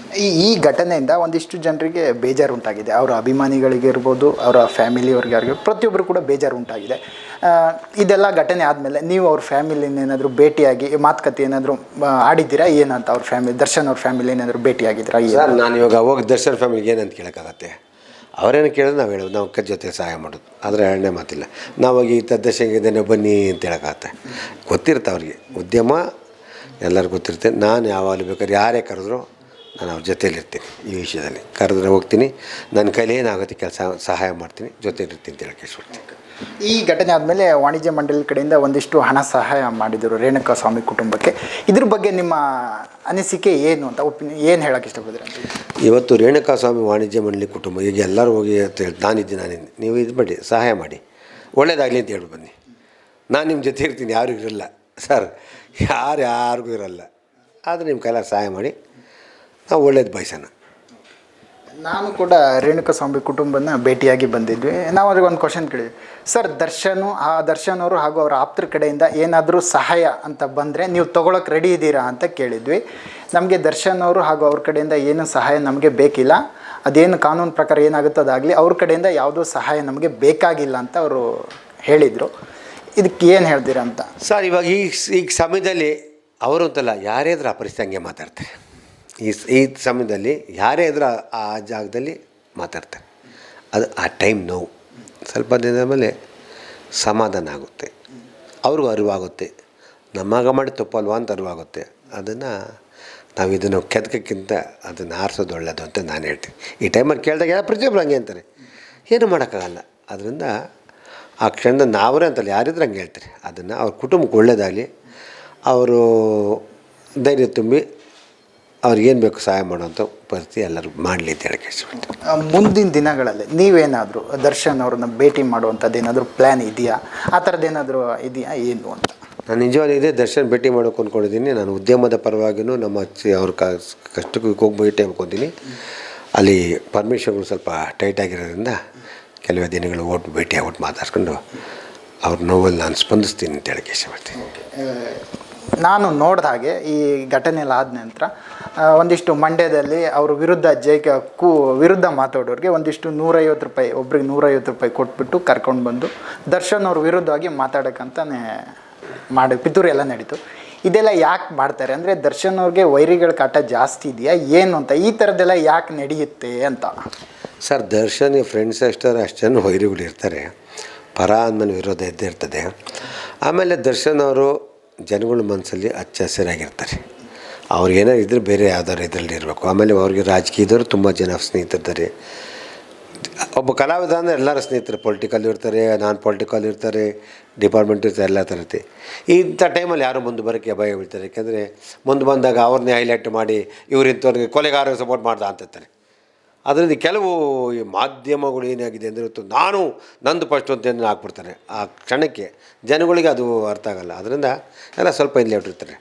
ಈ ಘಟನೆಯಿಂದ ಒಂದಿಷ್ಟು ಜನರಿಗೆ ಬೇಜಾರು ಉಂಟಾಗಿದೆ. ಅವರ ಅಭಿಮಾನಿಗಳಿಗಿರ್ಬೋದು, ಅವರ ಫ್ಯಾಮಿಲಿಯವ್ರಿಗಾಗಿರ್ಬೋದು, ಪ್ರತಿಯೊಬ್ಬರು ಕೂಡ ಬೇಜಾರು ಉಂಟಾಗಿದೆ. ಇದೆಲ್ಲ ಘಟನೆ ಆದಮೇಲೆ ನೀವು ಅವ್ರ ಫ್ಯಾಮಿಲಿನ ಏನಾದರೂ ಭೇಟಿಯಾಗಿ ಮಾತುಕತೆ ಏನಾದರೂ ಆಡಿದ್ದೀರಾ ಏನಂತ? ಅವ್ರ ದರ್ಶನ್ ಅವ್ರ ಫ್ಯಾಮಿಲಿ ಏನಾದರೂ ಭೇಟಿಯಾಗಿದ್ದೀರಾ? ಸರ್, ನಾನು ಇವಾಗ ಹೋಗಿ ದರ್ಶನ್ ಫ್ಯಾಮಿಲಿಗೆ ಏನಂತ ಕೇಳೋಕ್ಕಾಗತ್ತೆ? ಅವರೇನು ಕೇಳಿದ್ರೆ ನಾವು ಹೇಳೋದು, ನಾವು ಜೊತೆ ಸಹಾಯ ಮಾಡೋದು. ಆದರೆ ಎರಡನೇ ಮಾತಿಲ್ಲ. ನಾವಾಗಿ ಈ ದರ್ಶನ್ಗಿದ್ದೇನೆ ಬನ್ನಿ ಅಂತ ಹೇಳೋಕ್ಕಾಗತ್ತೆ? ಗೊತ್ತಿರುತ್ತೆ ಅವ್ರಿಗೆ. ಉದ್ಯಮ ಎಲ್ಲರಿಗೂ ಗೊತ್ತಿರುತ್ತೆ. ನಾನು ಯಾವಾಗಲೂ ಬೇಕಾದ್ರೆ ಯಾರೇ ಕರೆದ್ರು ನಾನು ಅವ್ರ ಜೊತೇಲಿರ್ತೀನಿ. ಈ ವಿಷಯದಲ್ಲಿ ಕರೆದ್ರೆ ಹೋಗ್ತೀನಿ, ನನ್ನ ಕೈಲಿ ಏನಾಗುತ್ತೆ ಕೆಲಸ ಸಹಾಯ ಮಾಡ್ತೀನಿ, ಜೊತೆಲಿರ್ತೀನಿ ಅಂತ ಹೇಳಕ್ಕೆ ಇಷ್ಟಪಡ್ತೀನಿ. ಈ ಘಟನೆ ಆದಮೇಲೆ ವಾಣಿಜ್ಯ ಮಂಡಳಿ ಕಡೆಯಿಂದ ಒಂದಿಷ್ಟು ಹಣ ಸಹಾಯ ಮಾಡಿದರು ರೇಣುಕಾ ಸ್ವಾಮಿ ಕುಟುಂಬಕ್ಕೆ. ಇದ್ರ ಬಗ್ಗೆ ನಿಮ್ಮ ಅನಿಸಿಕೆ ಏನು ಅಂತ ಏನು ಹೇಳೋಕ್ಕೆ ಇಷ್ಟಪಡ್ತೀರಾ? ಇವತ್ತು ರೇಣುಕಾ ಸ್ವಾಮಿ ವಾಣಿಜ್ಯ ಮಂಡಳಿ ಕುಟುಂಬ ಈಗ ಎಲ್ಲರೂ ಹೋಗಿ ಅಂತ ಹೇಳಿ ನಾನಿದ್ದೀನಿ, ನೀವು ಇದು ಮಾಡಿ ಸಹಾಯ ಮಾಡಿ, ಒಳ್ಳೇದಾಗಲಿ ಅಂತ ಹೇಳಿ ಬನ್ನಿ. ನಾನು ನಿಮ್ಮ ಜೊತೆ ಇರ್ತೀನಿ, ಯಾರಿಗೂ ಇರಲ್ಲ ಸರ್, ಯಾರಿಗೂ ಇರಲ್ಲ. ಆದರೆ ನಿಮ್ಮ ಕೈಲಾಗ ಸಹಾಯ ಮಾಡಿ, ನಾವು ಒಳ್ಳೇದು ಬಯಸೋಣ. ನಾನು ಕೂಡ ರೇಣುಕಾ ಸ್ವಾಮಿ ಕುಟುಂಬನ ಭೇಟಿಯಾಗಿ ಬಂದಿದ್ವಿ. ನಾವು ಅವ್ರಿಗೆ ಒಂದು ಕ್ವಶನ್ ಕೇಳಿದ್ವಿ, ಸರ್ ದರ್ಶನ್ ಅವರು ಹಾಗೂ ಅವರ ಆಪ್ತರ ಕಡೆಯಿಂದ ಏನಾದರೂ ಸಹಾಯ ಅಂತ ಬಂದರೆ ನೀವು ತೊಗೊಳಕ್ಕೆ ರೆಡಿ ಇದ್ದೀರಾ ಅಂತ ಕೇಳಿದ್ವಿ. ನಮಗೆ ದರ್ಶನ್ ಅವರು ಹಾಗೂ ಅವ್ರ ಕಡೆಯಿಂದ ಏನು ಸಹಾಯ ನಮಗೆ ಬೇಕಿಲ್ಲ, ಅದೇನು ಕಾನೂನು ಪ್ರಕಾರ ಏನಾಗುತ್ತೋ ಅದಾಗಲಿ, ಅವ್ರ ಕಡೆಯಿಂದ ಯಾವುದೂ ಸಹಾಯ ನಮಗೆ ಬೇಕಾಗಿಲ್ಲ ಅಂತ ಅವರು ಹೇಳಿದರು. ಇದಕ್ಕೆ ಏನು ಹೇಳ್ತೀರಾ ಅಂತ? ಸರ್, ಇವಾಗ ಈಗ ಸಮಯದಲ್ಲಿ ಅವರು ಅಂತಲ್ಲ, ಯಾರೇ ಇದ್ರೂ ಆ ಪರಿಸ್ಥಿತಿ ಹಂಗೆ ಮಾತಾಡ್ತಾರೆ. ಈ ಸಮಯದಲ್ಲಿ ಯಾರೇ ಇದ್ರೂ ಆ ಜಾಗದಲ್ಲಿ ಮಾತಾಡ್ತಾರೆ. ಅದು ಆ ಟೈಮ್ ನೋವು. ಸ್ವಲ್ಪ ದಿನದ ಮೇಲೆ ಸಮಾಧಾನ ಆಗುತ್ತೆ, ಅವ್ರಿಗೂ ಅರಿವಾಗುತ್ತೆ, ನಮ್ಮಾಗ ಮಾಡಿ ತಪ್ಪಲ್ವಾ ಅಂತ ಅರಿವಾಗುತ್ತೆ. ಅದನ್ನು ನಾವು ಇದನ್ನು ಕೆದಕಕ್ಕಿಂತ ಅದನ್ನು ಆರಿಸೋದು ಒಳ್ಳೆಯದು ಅಂತ ನಾನು ಹೇಳ್ತೀನಿ. ಈ ಟೈಮಲ್ಲಿ ಕೇಳಿದಾಗ ಯಾರು ಪ್ರತಿಯೊಬ್ಬರು ಹಂಗೆ ಅಂತಾರೆ, ಏನೂ ಮಾಡೋಕ್ಕಾಗಲ್ಲ. ಅದರಿಂದ ಆ ಕ್ಷಣದ ನಾವರೇ ಅಂತಲ್ಲ, ಯಾರಿದ್ರು ಹಂಗೆ ಹೇಳ್ತಾರೆ. ಅದನ್ನು ಅವ್ರ ಕುಟುಂಬಕ್ಕೆ ಒಳ್ಳೆಯದಾಗಲಿ, ಅವರು ಧೈರ್ಯ ತುಂಬಿ ಅವ್ರಿಗೇನು ಬೇಕು ಸಹಾಯ ಮಾಡೋಂಥ ಪರಿಸ್ಥಿತಿ ಎಲ್ಲರೂ ಮಾಡಲಿ ಅಂತ ಹೇಳಕ್ಕೆ ಇಷ್ಟಪಡ್ತೀನಿ. ಮುಂದಿನ ದಿನಗಳಲ್ಲಿ ನೀವೇನಾದರೂ ದರ್ಶನ್ ಅವ್ರನ್ನ ಭೇಟಿ ಮಾಡುವಂಥದ್ದು ಏನಾದರೂ ಪ್ಲ್ಯಾನ್ ಇದೆಯಾ? ಆ ಥರದ್ದು ಏನಾದರೂ ಇದೆಯಾ ಏನು ಅಂತ? ನಾನು ನಿಜವಾಗ್ಲೂ ಇದೆ ದರ್ಶನ್ ಭೇಟಿ ಮಾಡೋಕೆ ಅಂದ್ಕೊಂಡಿದ್ದೀನಿ. ನಾನು ಉದ್ಯಮದ ಪರವಾಗಿಯೂ ನಮ್ಮ ಅವ್ರ ಕಷ್ಟಕ್ಕೆ ಹೋಗಿ ಭೇಟಿ ಮಾಡ್ಕೊತೀನಿ. ಅಲ್ಲಿ ಪರ್ಮಿಷನ್ಗಳು ಸ್ವಲ್ಪ ಟೈಟ್ ಆಗಿರೋದ್ರಿಂದ ಕೆಲವೇ ದಿನಗಳು ಭೇಟಿ ಆಗ್ಬಿಟ್ಟು ಮಾತಾಡ್ಕೊಂಡು ಅವ್ರ ನೋವಲ್ಲಿ ನಾನು ಸ್ಪಂದಿಸ್ತೀನಿ ಅಂತ ಹೇಳಕ್ಕೆ ಇಷ್ಟಪಡ್ತೀನಿ. ನಾನು ನೋಡಿದ ಹಾಗೆ ಈ ಘಟನೆ ಎಲ್ಲ ಆದ ನಂತರ ಒಂದಿಷ್ಟು ಮಂಡ್ಯದಲ್ಲಿ ಅವ್ರ ವಿರುದ್ಧ ವಿರುದ್ಧ ಮಾತಾಡೋರಿಗೆ ಒಂದಿಷ್ಟು 150 ರೂಪಾಯಿ, ಒಬ್ರಿಗೆ 150 ರೂಪಾಯಿ ಕೊಟ್ಬಿಟ್ಟು ಕರ್ಕೊಂಡು ಬಂದು ದರ್ಶನ್ ಅವ್ರ ವಿರುದ್ಧವಾಗಿ ಮಾತಾಡೋಕ್ಕಂತಾನೆ ಪಿತೂರಿ ಎಲ್ಲ ನಡೀತು. ಇದೆಲ್ಲ ಯಾಕೆ ಮಾಡ್ತಾರೆ ಅಂದರೆ ದರ್ಶನ್ ಅವ್ರಿಗೆ ವೈರಿಗಳ ಕಾಟ ಜಾಸ್ತಿ ಇದೆಯಾ ಏನು ಅಂತ, ಈ ಥರದ್ದೆಲ್ಲ ಯಾಕೆ ನಡೆಯುತ್ತೆ ಅಂತ? ಸರ್, ದರ್ಶನ್ ಫ್ರೆಂಡ್ಸ್ ಅಷ್ಟು ಜನ ವೈರಿಗಳು ಇರ್ತಾರೆ, ಪರ ಅಂದಮೇಲೆ ವಿರೋಧ ಇದ್ದೇ ಇರ್ತದೆ. ಆಮೇಲೆ ದರ್ಶನ್ ಅವರು ಜನಗಳ ಮನಸ್ಸಲ್ಲಿ ಹಚ್ಚ ಹಸಿರಾಗಿರ್ತಾರೆ. ಅವ್ರು ಏನೋ ಇದ್ದರೆ ಬೇರೆ ಯಾವ್ದಾದ್ರು ಇದರಲ್ಲಿ ಇರಬೇಕು. ಆಮೇಲೆ ಅವ್ರಿಗೆ ರಾಜಕೀಯದವರು ತುಂಬ ಜನ ಸ್ನೇಹಿತರಿದ್ದಾರೆ. ಒಬ್ಬ ಕಲಾವಿದ ಅಂದರೆ ಎಲ್ಲರ ಸ್ನೇಹಿತರು ಪೊಲಿಟಿಕಲ್ ಇರ್ತಾರೆ, ನಾನ್ ಪೊಲಿಟಿಕಲ್ ಇರ್ತಾರೆ, ಡಿಪಾರ್ಟ್ಮೆಂಟ್ ಇರ್ತಾರೆ, ಎಲ್ಲ ಥರ ಇರುತ್ತೆ. ಇಂಥ ಟೈಮಲ್ಲಿ ಯಾರು ಮುಂದೆ ಬರೋಕ್ಕೆ ಭಯ ಬೀಳ್ತಾರೆ. ಯಾಕೆಂದರೆ ಮುಂದೆ ಬಂದಾಗ ಅವ್ರನ್ನೇ ಹೈಲೈಟ್ ಮಾಡಿ ಇವ್ರು ಇಂಥವ್ರಿಗೆ ಕೊಲೆಗಾರರಿಗೆ ಸಪೋರ್ಟ್ ಮಾಡ್ದ ಅಂತಿರ್ತಾರೆ. ಅದರಿಂದ ಕೆಲವು ಈ ಮಾಧ್ಯಮಗಳು ಏನಾಗಿದೆ ಅಂದರೆ ನಾನು ನಂದು ಫಸ್ಟು ಅಂತ ಹಾಕ್ಬಿಡ್ತಾರೆ. ಆ ಕ್ಷಣಕ್ಕೆ ಜನಗಳಿಗೆ ಅದು ಅರ್ಥ ಆಗೋಲ್ಲ. ಅದರಿಂದ ಎಲ್ಲ ಸ್ವಲ್ಪ ಇಲ್ಲಿ ಇಟ್ಟಿರ್ತಾರೆ.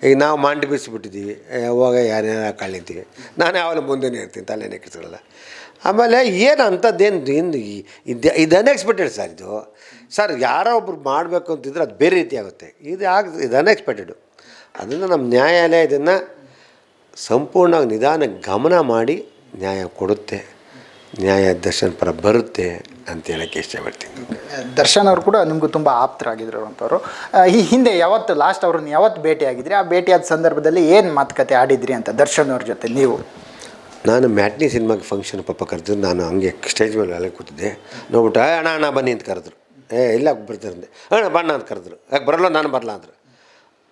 ಈಗ ನಾವು ಮಂಡಿ ಬಿಸಿಬಿಟ್ಟಿದ್ದೀವಿ, ಅವಾಗ ಯಾರ್ಯಾರು ಹಾಕೊಂಡಿರ್ತೀವಿ. ನಾನು ಯಾವಾಗಲೂ ಮುಂದೆನೇ ಇರ್ತೀನಿ, ತಲೆನೇ ಕೆಡಿಸ್ಕೊಳ್ಳಲ್ಲ. ಆಮೇಲೆ ಏನು ಅಂಥದ್ದೇನು ಇದು ಅನ್ಎಕ್ಸ್ಪೆಕ್ಟೆಡ್ ಸರ್. ಇದು ಸರ್ ಯಾರೋ ಒಬ್ರು ಮಾಡಬೇಕು ಅಂತಿದ್ರೆ ಅದು ಬೇರೆ ರೀತಿ ಆಗುತ್ತೆ. ಇದು ಅನ್ಎಕ್ಸ್ಪೆಕ್ಟೆಡು. ಅದನ್ನು ನಮ್ಮ ನ್ಯಾಯಾಲಯ ಇದನ್ನು ಸಂಪೂರ್ಣವಾಗಿ ನಿಧಾನ ಗಮನ ಮಾಡಿ ನ್ಯಾಯ ಕೊಡುತ್ತೆ, ನ್ಯಾಯ ದರ್ಶನ್ ಪರ ಬರುತ್ತೆ ಅಂತ ಹೇಳೋಕ್ಕೆ ಇಷ್ಟಪಡ್ತೀನಿ. ದರ್ಶನ್ ಅವರು ಕೂಡ ನಿಮಗೂ ತುಂಬ ಆಪ್ತರಾಗಿದ್ರು ಅಂಥವ್ರು. ಈ ಹಿಂದೆ ಲಾಸ್ಟ್ ಅವ್ರನ್ನ ಯಾವತ್ತು ಭೇಟಿಯಾಗಿದ್ರಿ? ಆ ಭೇಟಿಯಾದ ಸಂದರ್ಭದಲ್ಲಿ ಏನು ಮಾತುಕತೆ ಆಡಿದ್ರಿ ಅಂತ ದರ್ಶನ್ ಅವ್ರ ಜೊತೆ ನೀವು? ನಾನು ಮ್ಯಾಟ್ನಿ ಸಿನಿಮಾಗೆ ಫಂಕ್ಷನ್ ಕರೆದ್ರು. ನಾನು ಹಂಗೆ ಸ್ಟೇಜ್ ಮೇಲೆ ಅಲ್ಲೇ ಕೂತಿದ್ದೆ. ನೋಡ್ಬಿಟ್ಟು ಅಣ್ಣ ಬನ್ನಿ ಅಂತ ಕರೆದ್ರು. ಇಲ್ಲ ಬರ್ತಾರೆ ಅಣ್ಣ ಬಣ್ಣ ಅಂತ ಕರೆದ್ರು. ಯಾಕೆ ಬರಲ್ಲ, ನಾನು ಬರಲ್ಲ ಅಂದರು.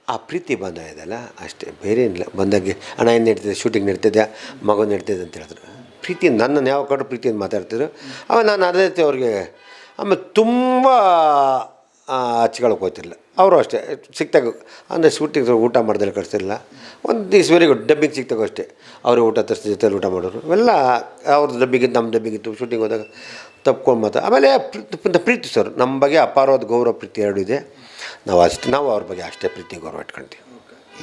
ಆ ಪ್ರೀತಿ ಬಂದ ಇದೆಲ್ಲ ಅಷ್ಟೇ, ಬೇರೆ ಏನಿಲ್ಲ. ಬಂದಾಗೆ ಅಣ್ಣ ಏನು ನಡೀತಿದೆ, ಶೂಟಿಂಗ್ ನಡೀತಿದ್ದೆ, ಮಗು ನಡೀತಿದೆ ಅಂತ ಹೇಳಿದ್ರು. ಪ್ರೀತಿ ನನ್ನನ್ನು ಯಾವ ಕಡೆ ಪ್ರೀತಿಯನ್ನು ಮಾತಾಡ್ತಿದ್ರು. ಆಮೇಲೆ ನಾನು ಅದೇ ರೀತಿ ಅವ್ರಿಗೆ ಆಮೇಲೆ ತುಂಬ ಹಚ್ಕೊಳಕ್ಕೆ ಹೋಗ್ತಿರಲಿಲ್ಲ. ಅವರು ಅಷ್ಟೇ ಸಿಕ್ತಾಗ ಅಂದರೆ ಶೂಟಿಂಗ್ ಊಟ ಮಾಡ್ದಲ್ಲಿ ಕಳಿಸ್ತಿರಲಿಲ್ಲ. ಒಂದು ಈಸ್ ವೆರಿ ಗುಡ್. ಡಬ್ಬಿಗೆ ಸಿಕ್ತಾಗ ಅಷ್ಟೇ ಅವರು ಊಟ ತರಿಸಿ ಜೊತೆಲಿ ಊಟ ಮಾಡೋರು. ಇವೆಲ್ಲ ಅವ್ರದ್ದು ಡಬ್ಬಿಗಿತ್ತು, ನಮ್ಮ ಡಬ್ಬಿಗಿತ್ತು. ಶೂಟಿಂಗ್ ಹೋದಾಗ ತಪ್ಕೊಂಡು ಆಮೇಲೆ ಪ್ರೀತಿ ಸರ್, ನಮ್ಮ ಬಗ್ಗೆ ಅಪಾರವಾದ ಗೌರವ ಪ್ರೀತಿ ಎರಡೂ ಇದೆ. ನಾವು ಅವ್ರ ಬಗ್ಗೆ ಅಷ್ಟೇ ಪ್ರೀತಿ ಗೌರವ ಇಟ್ಕೊಳ್ತೀವಿ.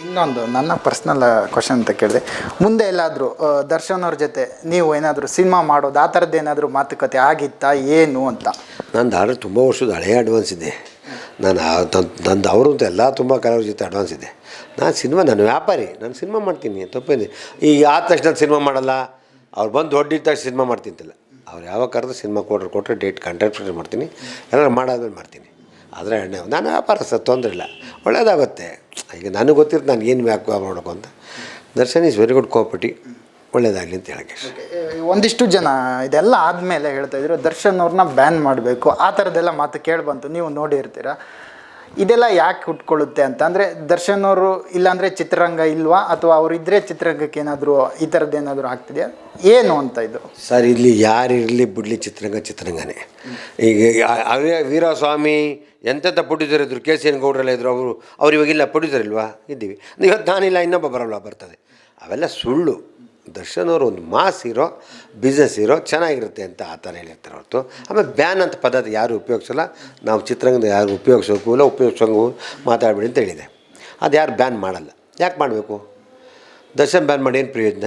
ಇನ್ನೊಂದು ನನ್ನ ಪರ್ಸ್ನಲ್ ಕ್ವಶನ್ ಅಂತ ಕೇಳಿದೆ, ಮುಂದೆ ಎಲ್ಲಾದರೂ ದರ್ಶನ್ ಅವ್ರ ಜೊತೆ ನೀವು ಏನಾದರೂ ಸಿನಿಮಾ ಮಾಡೋದು ಆ ಥರದ್ದು ಏನಾದರೂ ಮಾತುಕತೆ ಆಗಿತ್ತಾ ಏನು ಅಂತ? ನಂದು ಆಲ್ರೆಡಿ ತುಂಬ ವರ್ಷದ ಹಳೆಯ ಅಡ್ವಾನ್ಸ್ ಇದೆ. ನಂದು ಅವರು ಅಂತ ಎಲ್ಲ ತುಂಬ ಕಲಾವಿದ್ರ ಜೊತೆ ಅಡ್ವಾನ್ಸ್ ಇದೆ. ನಾನು ವ್ಯಾಪಾರಿ, ನಾನು ಸಿನಿಮಾ ಮಾಡ್ತೀನಿ, ತಪ್ಪೇನೆ. ಈಗ ಆದ ತಕ್ಷಣ ಸಿನಿಮಾ ಮಾಡಲ್ಲ, ಅವ್ರು ಬಂದು ದೊಡ್ಡ ತಕ್ಷಣ ಸಿನಿಮಾ ಮಾಡ್ತಿಂತಿಲ್ಲ. ಅವ್ರು ಯಾವಾಗ ಕರೆದು ಸಿನಿಮಾ ಕೊಟ್ಟರೆ ಡೇಟ್ ಕಾಂಟ್ರಾಕ್ಟ್ ಮಾಡ್ತೀನಿ, ಎಲ್ಲರೂ ಮಾಡಾದ್ಮೇಲೆ ಮಾಡ್ತೀನಿ. ಆದರೆ ನಾನು ವ್ಯಾಪಾರ ಸರ್, ತೊಂದರೆ ಇಲ್ಲ, ಒಳ್ಳೇದಾಗುತ್ತೆ. ಈಗ ನನಗೆ ಗೊತ್ತಿರುತ್ತೆ ನಾನು ಏನು ವ್ಯಾಪಾರ ಮಾಡೋಕು ಅಂತ. Darshan is very good cooperative, ಒಳ್ಳೇದಾಗಲಿ ಅಂತ ಹೇಳೋಕ್ಕೆ. ಒಂದಿಷ್ಟು ಜನ ಇದೆಲ್ಲ ಆದಮೇಲೆ ಹೇಳ್ತಾಯಿದ್ರು ದರ್ಶನ್ ಅವ್ರನ್ನ ಬ್ಯಾನ್ ಮಾಡಬೇಕು, ಆ ಥರದ್ದೆಲ್ಲ ಮಾತು ಕೇಳಿಬಂತು. ನೀವು ನೋಡಿರ್ತೀರ. ಇದೆಲ್ಲ ಯಾಕೆ ಹುಟ್ಕೊಳ್ಳುತ್ತೆ ಅಂತ ಅಂದರೆ ದರ್ಶನ್ ಅವರು ಇಲ್ಲಾಂದರೆ ಚಿತ್ರರಂಗ ಇಲ್ವಾ, ಅಥವಾ ಅವರು ಇದ್ದರೆ ಚಿತ್ರರಂಗಕ್ಕೆ ಏನಾದರೂ ಈ ಥರದ್ದು ಏನಾದರೂ ಆಗ್ತಿದೆಯಾ ಏನು ಅಂತ? ಇದು ಸರ್, ಇಲ್ಲಿ ಯಾರು ಇರಲಿ ಬಿಡಲಿ, ಚಿತ್ರರಂಗನೇ. ಈಗ ವೀರಸ್ವಾಮಿ ಎಂತೆಂಥ ಪ್ರೊಡ್ಯೂಸರ್ ಇದ್ದರು, KCN ಗೌಡ್ರೆಲ್ಲ ಇದ್ದರು. ಅವ್ರು ಇವಾಗಿಲ್ಲ, ಪ್ರೊಡ್ಯೂಸರ್ ಇಲ್ವಾ? ಇದ್ದೀವಿ. ಇವತ್ತು ನಾನಿಲ್ಲ, ಇನ್ನೊಬ್ಬ ಬರೋಲ್ಲ, ಬರ್ತದೆ. ಅವೆಲ್ಲ ಸುಳ್ಳು. ದರ್ಶನ್ ಅವರು ಒಂದು ಮಾಸ್ ಹೀರೋ, ಬಿಸ್ನೆಸ್ ಹೀರೋ, ಚೆನ್ನಾಗಿರುತ್ತೆ ಅಂತ ಆ ಥರ ಹೇಳಿರ್ತಾರೆ ಹೊರತು ಆಮೇಲೆ ಬ್ಯಾನ್ ಅಂತ ಪದ್ಧತಿ ಯಾರು ಉಪಯೋಗಿಸಲ್ಲ. ನಾವು ಚಿತ್ರರಂಗದ ಯಾರು ಉಪಯೋಗಿಸೋಕ್ಕೂ ಇಲ್ಲ, ಉಪಯೋಗಿಸೋಂಗೂ ಮಾತಾಡಬೇಡಿ ಅಂತ ಹೇಳಿದೆ. ಅದು ಯಾರು ಬ್ಯಾನ್ ಮಾಡಲ್ಲ. ಯಾಕೆ ಮಾಡಬೇಕು? ದರ್ಶನ್ ಬ್ಯಾನ್ ಮಾಡಿ ಏನು ಪ್ರಯೋಜನ?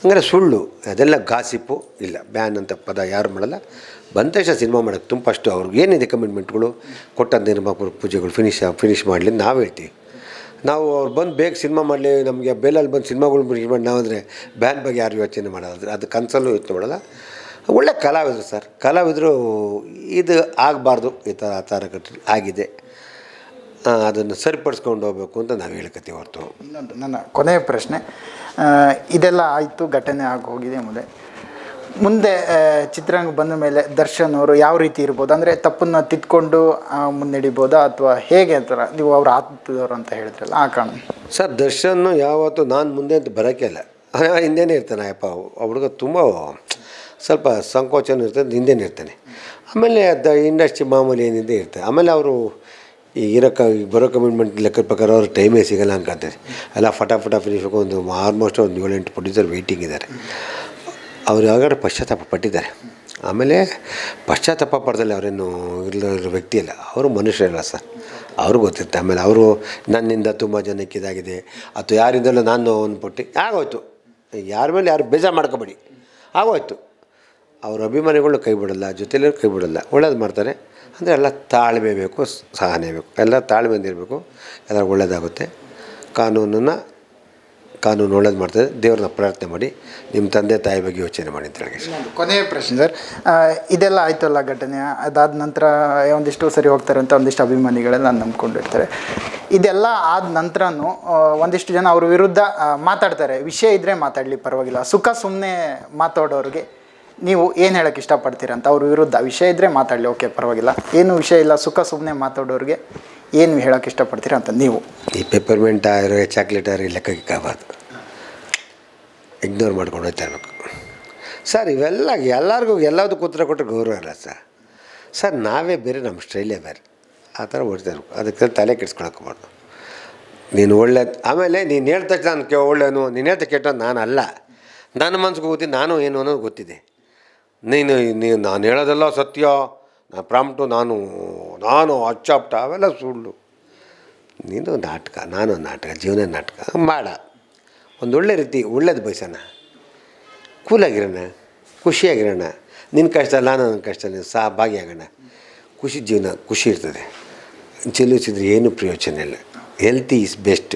ಹಂಗಾರೆ ಸುಳ್ಳು, ಅದೆಲ್ಲ ಗಾಸಿಪ್ಪು. ಇಲ್ಲ, ಬ್ಯಾನ್ ಅಂತ ಪದ ಯಾರು ಮಾಡಲ್ಲ. ಬಂದ ತಕ್ಷಣ ಸಿನಿಮಾ ಮಾಡೋಕ್ಕೆ ತುಂಬ ಫಸ್ಟು ಅವ್ರಿಗೆ ಏನಿದೆ ಕಮಿಟ್ಮೆಂಟ್ಗಳು, ಕೊಟ್ಟಂಥ ನಿರ್ಮಾಪಕರು ಪೂಜೆಗಳು ಫಿನಿಷ್ ಮಾಡಲಿ ಅಂತ ನಾವು ಹೇಳ್ತೀವಿ. ನಾವು ಅವ್ರು ಬಂದು ಬೇಗ ಸಿನಿಮಾ ಮಾಡಲಿ, ನಮಗೆ ಬೇಲಲ್ಲಿ ಬಂದು ಸಿನಿಮಾಗಳು ಫಿನಿಷ್ ಮಾಡಿ ನಾವು ಅಂದರೆ ಬ್ಯಾನ್ ಬಗ್ಗೆ ಯಾರು ಯೋಚನೆ ಮಾಡೋದು, ಅದು ಕನಸಲ್ಲೂ ಯೋಚನೆ ಮಾಡೋಲ್ಲ. ಒಳ್ಳೆ ಕಲಾವಿದರು ಸರ್, ಕಲಾವಿದರು ಇದು ಆಗಬಾರ್ದು, ಈ ಥರ ಆ ಥರ ಆಗಿದೆ, ಅದನ್ನು ಸರಿಪಡಿಸ್ಕೊಂಡು ಹೋಗ್ಬೇಕು ಅಂತ ನಾವು ಹೇಳ್ಕೊತೀವಿ ಹೊರತು. ಇನ್ನೊಂದು ನನ್ನ ಕೊನೆಯ ಪ್ರಶ್ನೆ, ಇದೆಲ್ಲ ಆಯಿತು, ಘಟನೆ ಆಗಿ ಹೋಗಿದೆ. ಮುಂದೆ ಚಿತ್ರರಂಗ ಬಂದ ಮೇಲೆ ದರ್ಶನ್ ಅವರು ಯಾವ ರೀತಿ ಇರ್ಬೋದು? ಅಂದರೆ ತಪ್ಪನ್ನು ತಿದ್ಕೊಂಡು ಮುನ್ನಡಿಬೋದಾ, ಅಥವಾ ಹೇಗೆ ಅಂತಾರ? ನೀವು ಅವ್ರು ಆತ್ಮದವರು ಅಂತ ಹೇಳಿದ್ರಲ್ಲ, ಆ ಕಾರಣ. ಸರ್, ದರ್ಶನ್ ಯಾವತ್ತೂ ನಾನು ಮುಂದೆ ಅಂತ ಬರೋಕ್ಕೆ ಇಲ್ಲ, ಹಿಂದೆನೇ ಇರ್ತಾನೆ. ಅಪ್ಪ ಹುಡುಗ ತುಂಬ ಸ್ವಲ್ಪ ಸಂಕೋಚನ ಇರ್ತದೆ, ಹಿಂದೆನೇ ಇರ್ತಾನೆ. ಆಮೇಲೆ ಇಂಡಸ್ಟ್ರಿ ಮಾಮೂಲಿ ಏನಿದೆ ಇರ್ತಾರೆ. ಆಮೇಲೆ ಅವರು ಈ ಬರೋ ಕಮಿಟ್ಮೆಂಟ್ ಲೆಕ್ಕದ ಪ್ರಕಾರ ಅವ್ರ ಟೈಮೇ ಸಿಗೋಲ್ಲ ಅನ್ಕೊಂತಾರೆ. ಎಲ್ಲ ಫಟಾಫಟ ಫಿನಿಶ್ ಒಂದು ಆಲ್ಮೋಸ್ಟ್ ಒಂದು 7-8 ಪ್ರೊಡ್ಯೂಸರ್ ವೆಯ್ಟಿಂಗ್ ಇದ್ದಾರೆ. ಅವರು ಯಾವಾಗಾದ್ರೂ ಪಶ್ಚಾತ್ತಾಪ ಪಟ್ಟಿದ್ದಾರೆ. ಆಮೇಲೆ ಪಶ್ಚಾತ್ತಾಪ ಪಡೆದಲ್ಲಿ ಅವರೇನು ಇರೋ ವ್ಯಕ್ತಿ ಇಲ್ಲ, ಅವರು ಮನುಷ್ಯರಲ್ಲ ಸರ್, ಅವ್ರಿಗೆ ಗೊತ್ತಿರುತ್ತೆ. ಆಮೇಲೆ ಅವರು ನನ್ನಿಂದ ತುಂಬ ಜನಕ್ಕೆ ಇದಾಗಿದೆ ಅಥವಾ ಯಾರಿಂದಲೂ ನಾನು ಅಂದ್ಬಿಟ್ಟು ಆಗೋಯ್ತು, ಯಾರ ಮೇಲೆ ಯಾರು ಬೇಜಾರು ಮಾಡ್ಕೊಬೇಡಿ, ಆಗೋಯ್ತು. ಅವ್ರ ಅಭಿಮಾನಿಗಳು ಕೈ ಬಿಡೋಲ್ಲ, ಜೊತೆಲಿರೋ ಕೈ ಬಿಡೋಲ್ಲ, ಒಳ್ಳೇದು ಮಾಡ್ತಾರೆ. ಅಂದರೆ ಎಲ್ಲ ತಾಳ್ಮೆ ಬೇಕು, ಸಹನೆ ಬೇಕು, ಎಲ್ಲ ತಾಳ್ಮೆಯಿಂದ ಇರಬೇಕು, ಎಲ್ಲ ಒಳ್ಳೇದಾಗುತ್ತೆ. ಕಾನೂನು ಒಳ್ಳೇದು ಮಾಡ್ತದೆ. ದೇವ್ರನ್ನ ಪ್ರಾರ್ಥನೆ ಮಾಡಿ, ನಿಮ್ಮ ತಂದೆ ತಾಯಿ ಬಗ್ಗೆ ಯೋಚನೆ ಮಾಡಿ ಅಂತ ಹೇಳಿ. ಕೊನೆಯ ಪ್ರಶ್ನೆ ಸರ್, ಇದೆಲ್ಲ ಆಯ್ತಲ್ಲ ಘಟನೆ, ಅದಾದ ನಂತರ ಒಂದಿಷ್ಟು ಸರಿ ಹೋಗ್ತಾರೆ ಅಂತ ಒಂದಿಷ್ಟು ಅಭಿಮಾನಿಗಳೆಲ್ಲ ನಂಬ್ಕೊಂಡಿರ್ತಾರೆ. ಇದೆಲ್ಲ ಆದ ನಂತರನೂ ಒಂದಿಷ್ಟು ಜನ ಅವ್ರ ವಿರುದ್ಧ ಮಾತಾಡ್ತಾರೆ. ವಿಷಯ ಇದ್ದರೆ ಮಾತಾಡಲಿ ಪರವಾಗಿಲ್ಲ, ಸುಖ ಸುಮ್ಮನೆ ಮಾತಾಡೋರಿಗೆ ನೀವು ಏನು ಹೇಳೋಕ್ಕೆ ಇಷ್ಟಪಡ್ತೀರಾ ಅಂತ. ಅವ್ರ ವಿರುದ್ಧ ವಿಷಯ ಇದ್ದರೆ ಮಾತಾಡಲಿ, ಓಕೆ ಪರವಾಗಿಲ್ಲ, ಏನು ವಿಷಯ ಇಲ್ಲ, ಸುಖ ಸುಮ್ಮನೆ ಮಾತಾಡೋರಿಗೆ ಏನು ಹೇಳೋಕ್ಕೆ ಇಷ್ಟಪಡ್ತೀರಾ ಅಂತ ನೀವು. ಈ ಪೆಪ್ಪರ್ಮೆಂಟ್ ಆಗಿರೋ ಚಾಕ್ಲೇಟ್ ಆಗಿರೋ ಲೆಕ್ಕಕ್ಕಾಗಬಾರ್ದು, ಇಗ್ನೋರ್ ಮಾಡ್ಕೊಂಡು ಹೋಗ್ತಾ ಇರಬೇಕು ಸರ್. ಇವೆಲ್ಲ ಎಲ್ಲದಕ್ಕೂ ಉತ್ತರ ಕೊಟ್ಟರೆ ಗೌರವ ಇಲ್ಲ ಸರ್. ನಾವೇ ಬೇರೆ, ನಮ್ಮ ಸ್ಟೈಲೇ ಬೇರೆ, ಆ ಥರ ಓಡ್ತಾ ಇರಬೇಕು. ಅದಕ್ಕೆ ತಲೆ ಕೆಡ್ಸ್ಕೊಳಕ್ಕೋಗ್ಬಾರ್ದು. ನೀನು ಒಳ್ಳೇದು, ಆಮೇಲೆ ನೀನು ಹೇಳ್ದ ತಕ್ಷಣ ನಾನು ಒಳ್ಳೆಯನು, ನೀನು ಹೇಳ್ತಾ ಕೆಟ್ಟದ್ದು ನಾನು ಅಲ್ಲ. ನನ್ನ ಮನ್ಸಿಗೆ ಗೊತ್ತಿದ್ದು ನಾನು ಏನು ಅನ್ನೋದು ಗೊತ್ತಿದೆ. ನೀನು ನಾನು ಹೇಳೋದೆಲ್ಲ ಸತ್ಯ, ನಾನು ಪ್ರಾಂಪ್ಟು, ನಾನು ಅಚ್ಚಾಪ್ಟ, ಅವೆಲ್ಲ ಸುಳ್ಳು. ನೀನು ನಾಟಕ, ನಾನು ನಾಟಕ, ಜೀವನ ನಾಟಕ ಮಾಡ. ಒಂದು ಒಳ್ಳೆ ರೀತಿ ಒಳ್ಳೇದು ಬಯಸೋಣ, ಕೂಲಾಗಿರೋಣ, ಖುಷಿಯಾಗಿರೋಣ. ನಿನ್ನ ಕಷ್ಟ ಅಲ್ಲ, ನನ್ನ ಕಷ್ಟ ಭಾಗಿಯಾಗೋಣ. ಜೀವನ ಖುಷಿ ಇರ್ತದೆ. ಚೆಲ್ಲಿಸಿದ್ರೆ ಏನು ಪ್ರಯೋಜನ ಇಲ್ಲ. Healthy is best.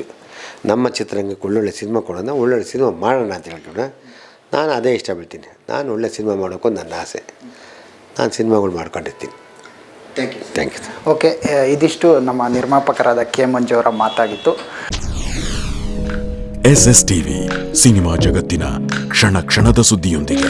ನಮ್ಮ ಚಿತ್ರರಂಗಕ್ಕೆ ಒಳ್ಳೊಳ್ಳೆ ಸಿನಿಮಾ ಕೊಡೋಣ, ಒಳ್ಳೊಳ್ಳೆ ಸಿನಿಮಾ ಮಾಡೋಣ ಅಂತ ಹೇಳ್ಕೊಣ. ನಾನು ಅದೇ ಇಷ್ಟಪಡ್ತೀನಿ. ನಾನು ಒಳ್ಳೆ ಸಿನಿಮಾ ಮಾಡೋಕ್ಕೂ ನನ್ನ ಆಸೆ. ನಾನು ಸಿನಿಮಾಗಳು ಮಾಡ್ಕೊಂಡಿರ್ತೀನಿ. Thank you. ಓಕೆ, ಇದಿಷ್ಟು ನಮ್ಮ ನಿರ್ಮಾಪಕರಾದ ಕೆ ಮಂಜು ಅವರ ಮಾತಾಗಿತ್ತು. SS TV ಸಿನಿಮಾ ಜಗತ್ತಿನ ಕ್ಷಣ ಕ್ಷಣದ ಸುದ್ದಿಯೊಂದಿಗೆ.